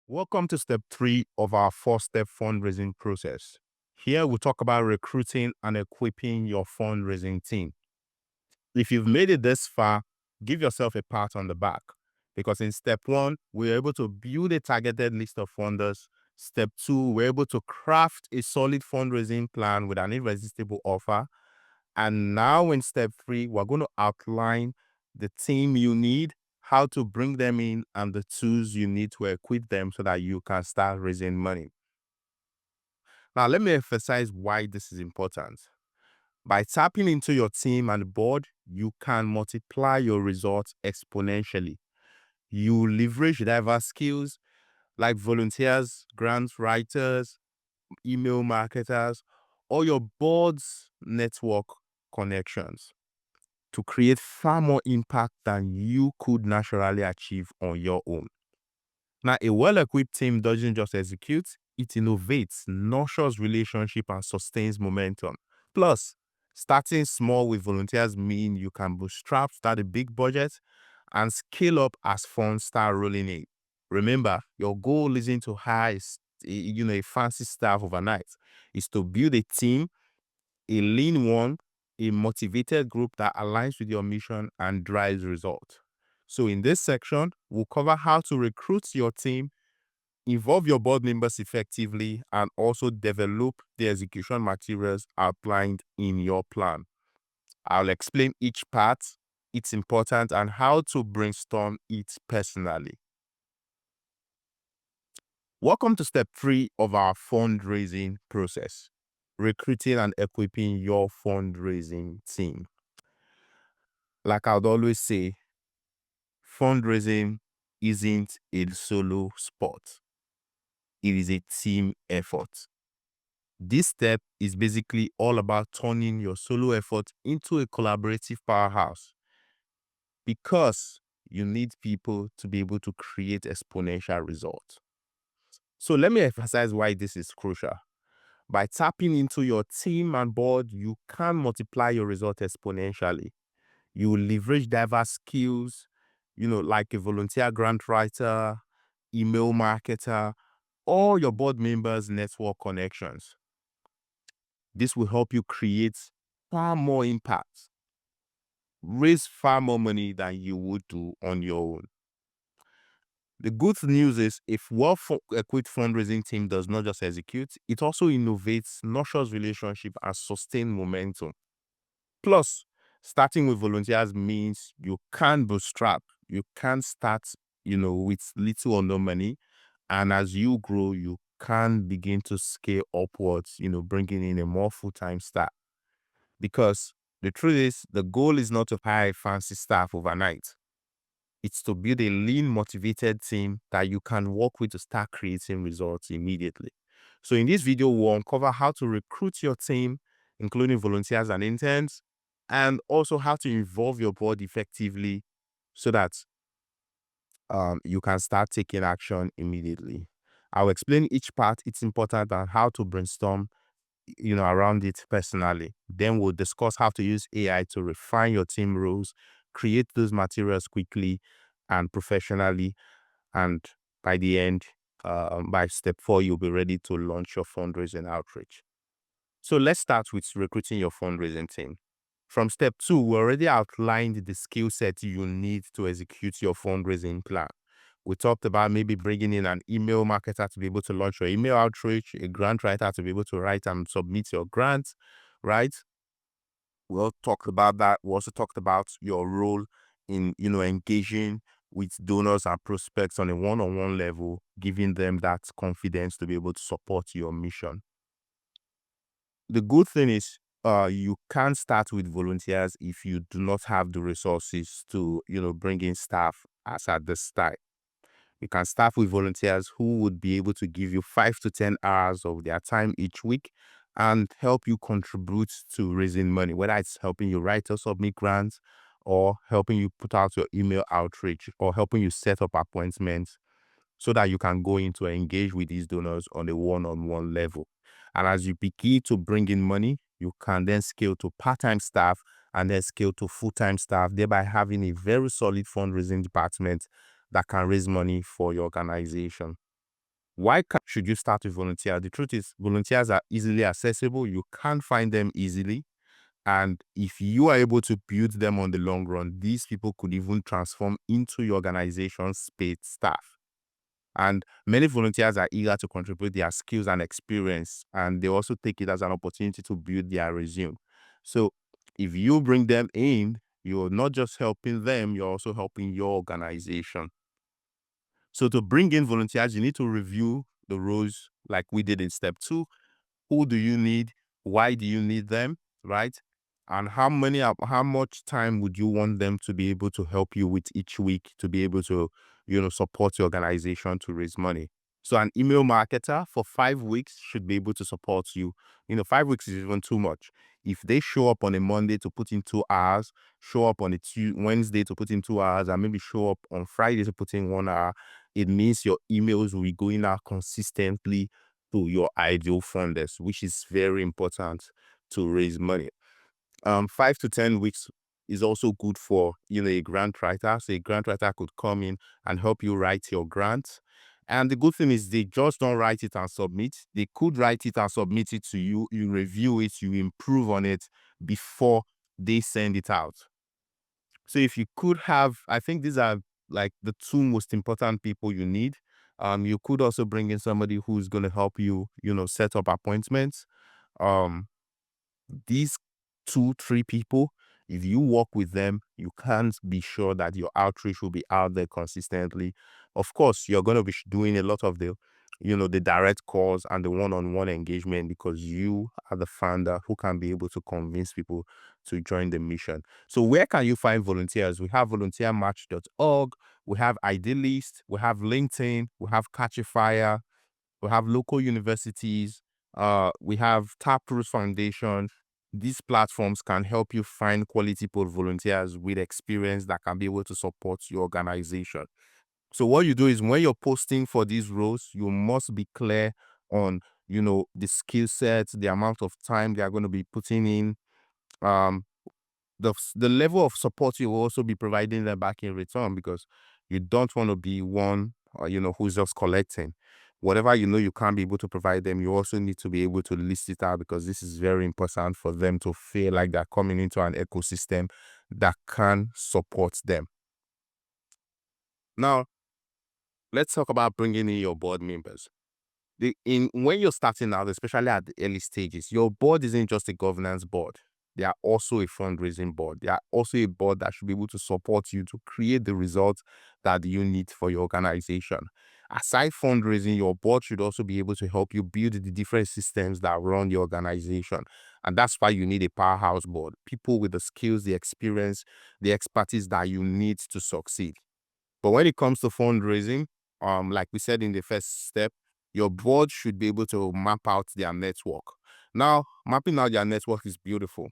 Welcome to step 3 of our 4-step fundraising process. Here we talk about recruiting and equipping your fundraising team. If you've made it this far, give yourself a pat on the back because in step 1, we're able to build a targeted list of funders. Step 2, we're able to craft a solid fundraising plan with an irresistible offer. And now in step 3, we're going to outline the team you need, how to bring them in, and the tools you need to equip them so that you can start raising money. Now, let me emphasize why this is important. By tapping into your team and board, you can multiply your results exponentially. You leverage diverse skills like volunteers, grant writers, email marketers, or your board's network connections to create far more impact than you could naturally achieve on your own. Now, a well-equipped team doesn't just execute, it innovates, nurtures relationship, and sustains momentum. Plus, starting small with volunteers mean you can bootstrap, start a big budget, and scale up as funds start rolling in. Remember, your goal isn't to hire a fancy staff overnight. It's to build a team, a lean one, a motivated group that aligns with your mission and drives results. So in this section, we'll cover how to recruit your team, involve your board members effectively, and also develop the execution materials outlined in your plan. I'll explain each part, its importance, and how to brainstorm it personally. Welcome to step 3 of our fundraising process, recruiting and equipping your fundraising team. Like I'd always say, fundraising isn't a solo sport. It is a team effort. This step is basically all about turning your solo effort into a collaborative powerhouse because you need people to be able to create exponential results. So let me emphasize why this is crucial. By tapping into your team and board, you can multiply your result exponentially. You will leverage diverse skills, like a volunteer grant writer, email marketer, or your board members' network connections. This will help you create far more impact, raise far more money than you would do on your own. The good news is if well-equipped fundraising team does not just execute, it also innovates, nurtures relationship, and sustains momentum. Plus, starting with volunteers means you can bootstrap. You can start, with little or no money. And as you grow, you can begin to scale upwards, bringing in a more full-time staff. Because the truth is, the goal is not to hire fancy staff overnight. It's to build a lean, motivated team that you can work with to start creating results immediately. So in this video, we'll uncover how to recruit your team, including volunteers and interns, and also how to involve your board effectively so that you can start taking action immediately. I'll explain each part, its important, and how to brainstorm around it personally. Then we'll discuss how to use AI to refine your team roles, create those materials quickly and professionally. And by the end, by step 4, you'll be ready to launch your fundraising outreach. So let's start with recruiting your fundraising team. From step 2, we already outlined the skill set you need to execute your fundraising plan. We talked about maybe bringing in an email marketer to be able to launch your email outreach, a grant writer to be able to write and submit your grants, right? We'll talk about that. We also talked about your role in, engaging with donors and prospects on a one-on-one level, giving them that confidence to be able to support your mission. The good thing is, you can start with volunteers if you do not have the resources to, bring in staff as at this time. You can start with volunteers who would be able to give you 5 to 10 hours of their time each week and help you contribute to raising money, whether it's helping you write or submit grants or helping you put out your email outreach or helping you set up appointments so that you can go in to engage with these donors on a one-on-one level. And as you begin to bring in money, you can then scale to part-time staff and then scale to full-time staff, thereby having a very solid fundraising department that can raise money for your organization. should you start with volunteers? The truth is, volunteers are easily accessible. You can't find them easily. And if you are able to build them on the long run, these people could even transform into your organization's paid staff. And many volunteers are eager to contribute their skills and experience, and they also take it as an opportunity to build their resume. So if you bring them in, you're not just helping them, you're also helping your organization. So to bring in volunteers, you need to review the roles like we did in step 2. Who do you need? Why do you need them? Right? And how much time would you want them to be able to help you with each week to be able to, support your organization to raise money? So an email marketer for 5 weeks should be able to support you. 5 weeks is even too much. If they show up on a Monday to put in 2 hours, show up on a Wednesday to put in 2 hours, and maybe show up on Friday to put in 1 hour, it means your emails will be going out consistently to your ideal funders, which is very important to raise money. 5 to 10 weeks is also good for a grant writer. So a grant writer could come in and help you write your grant. And the good thing is they just don't write it and submit. They could write it and submit it to you. You review it, you improve on it before they send it out. So if you could have, I think these are like the 2 most important people you need. You could also bring in somebody who's going to help you, set up appointments. Um, these 2, 3 people, if you work with them, you can be sure that your outreach will be out there consistently. Of course, you're going to be doing a lot of the direct calls and the one-on-one engagement because you are the founder who can be able to convince people to join the mission. So where can you find volunteers? We have volunteermatch.org, we have Idealist, we have LinkedIn, we have Catchafire, we have local universities, we have Taproot Foundation. These platforms can help you find quality volunteers with experience that can be able to support your organization. So what you do is when you're posting for these roles, you must be clear on, the skill sets, the amount of time they are going to be putting in, um, the level of support you will also be providing them back in return, because you don't want to be one who's just collecting. Whatever you can't be able to provide them, you also need to be able to list it out, because this is very important for them to feel like they're coming into an ecosystem that can support them. Now, let's talk about bringing in your board members. When you're starting out, especially at the early stages, your board isn't just a governance board. They are also a fundraising board. They are also a board that should be able to support you to create the results that you need for your organization. Aside fundraising, your board should also be able to help you build the different systems that run your organization. And that's why you need a powerhouse board. People with the skills, the experience, the expertise that you need to succeed. But when it comes to fundraising, like we said in the first step, your board should be able to map out their network. Now, mapping out their network is beautiful.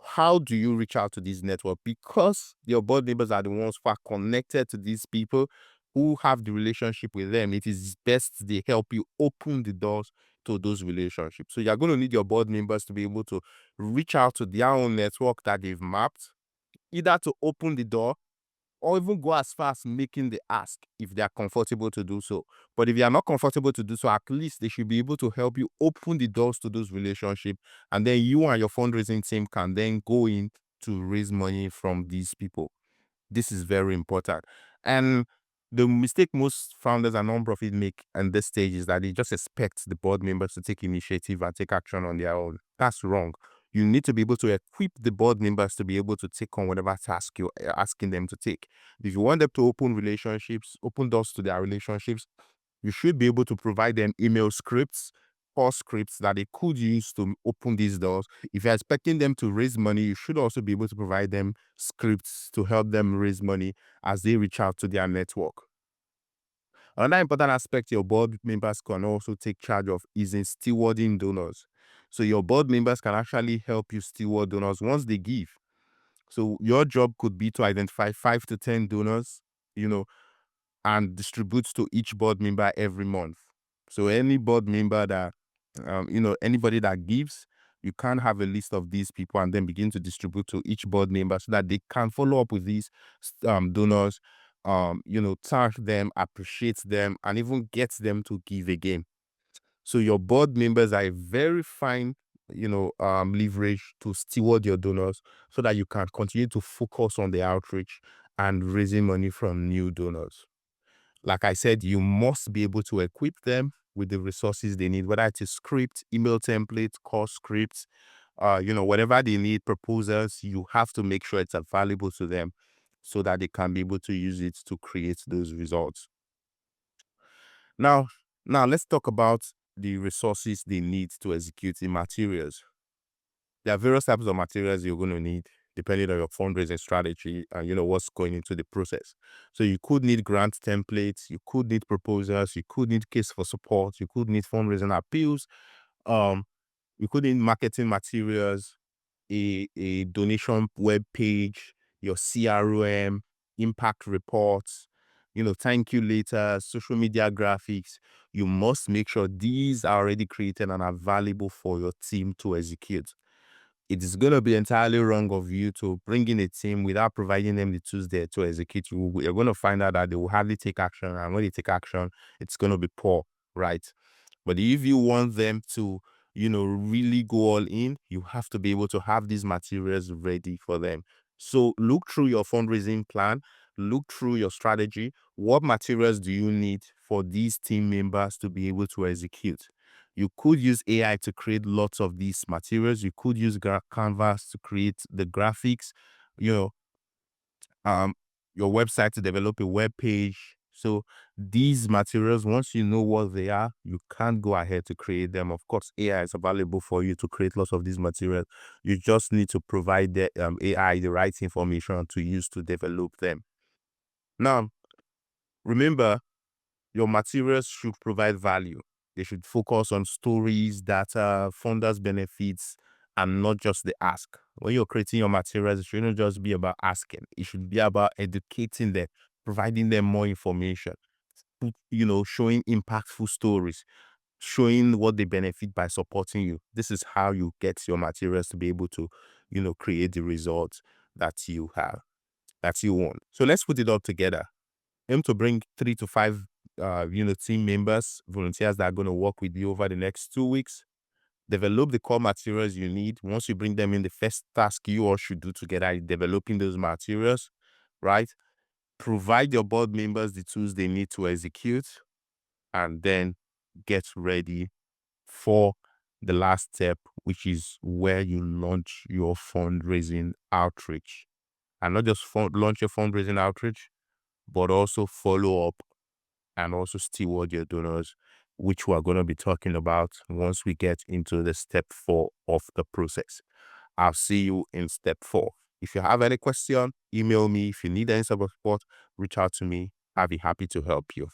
How do you reach out to this network? Because your board members are the ones who are connected to these people, who have the relationship with them. It is best they help you open the doors to those relationships. So you're going to need your board members to be able to reach out to their own network that they've mapped, either to open the door or even go as far as making the ask if they are comfortable to do so. But if you are not comfortable to do so, at least they should be able to help you open the doors to those relationships. And then you and your fundraising team can then go in to raise money from these people. This is very important. And the mistake most founders and nonprofits make at this stage is that they just expect the board members to take initiative and take action on their own. That's wrong. You need to be able to equip the board members to be able to take on whatever task you're asking them to take. If you want them to open relationships, open doors to their relationships, you should be able to provide them email scripts or scripts that they could use to open these doors. If you're expecting them to raise money, you should also be able to provide them scripts to help them raise money as they reach out to their network. Another important aspect your board members can also take charge of is in stewarding donors. So your board members can actually help you steward donors once they give. So your job could be to identify 5 to 10 donors, and distribute to each board member every month. So any board member that, anybody that gives, you can have a list of these people and then begin to distribute to each board member so that they can follow up with these donors thank them, appreciate them, and even get them to give again. So your board members are a very fine, leverage to steward your donors so that you can continue to focus on the outreach and raising money from new donors. Like I said, you must be able to equip them with the resources they need, whether it's a script, email template, course scripts, whatever they need, proposals, you have to make sure it's available to them so that they can be able to use it to create those results. Now, let's talk about the resources they need to execute the materials. There are various types of materials you're going to need depending on your fundraising strategy and what's going into the process. So you could need grant templates, you could need proposals, you could need case for support, you could need fundraising appeals, um, you could need marketing materials, a donation web page, your CRM, impact reports, thank you letters, social media graphics. You must make sure these are already created and available for your team to execute. It is going to be entirely wrong of you to bring in a team without providing them the tools there to execute. You're going to find out that they will hardly take action, and when they take action, it's going to be poor, right? But if you want them to, really go all in, you have to be able to have these materials ready for them. So look through your fundraising plan, look through your strategy. What materials do you need for these team members to be able to execute? You could use AI to create lots of these materials. You could use Canvas to create the graphics, you know, your website to develop a web page. So these materials, once you know what they are, you can't go ahead to create them. Of course, AI is available for you to create lots of these materials. You just need to provide the AI the right information to use to develop them. Now, remember, your materials should provide value. They should focus on stories, data, funders' benefits, and not just the ask. When you're creating your materials, it shouldn't just be about asking. It should be about educating them, providing them more information, showing impactful stories, showing what they benefit by supporting you. This is how you get your materials to be able to, create the results that you have, that you want. So let's put it all together. Aim to bring 3 to 5 team members, volunteers that are going to work with you over the next 2 weeks. Develop the core materials you need. Once you bring them in, the first task you all should do together is developing those materials, right? Provide your board members the tools they need to execute, and then get ready for the last step, which is where you launch your fundraising outreach. And not just launch your fundraising outreach, but also follow up and also steward your donors, which we're going to be talking about once we get into the step 4 of the process. I'll see you in step 4. If you have any question, email me. If you need any support, reach out to me. I'll be happy to help you.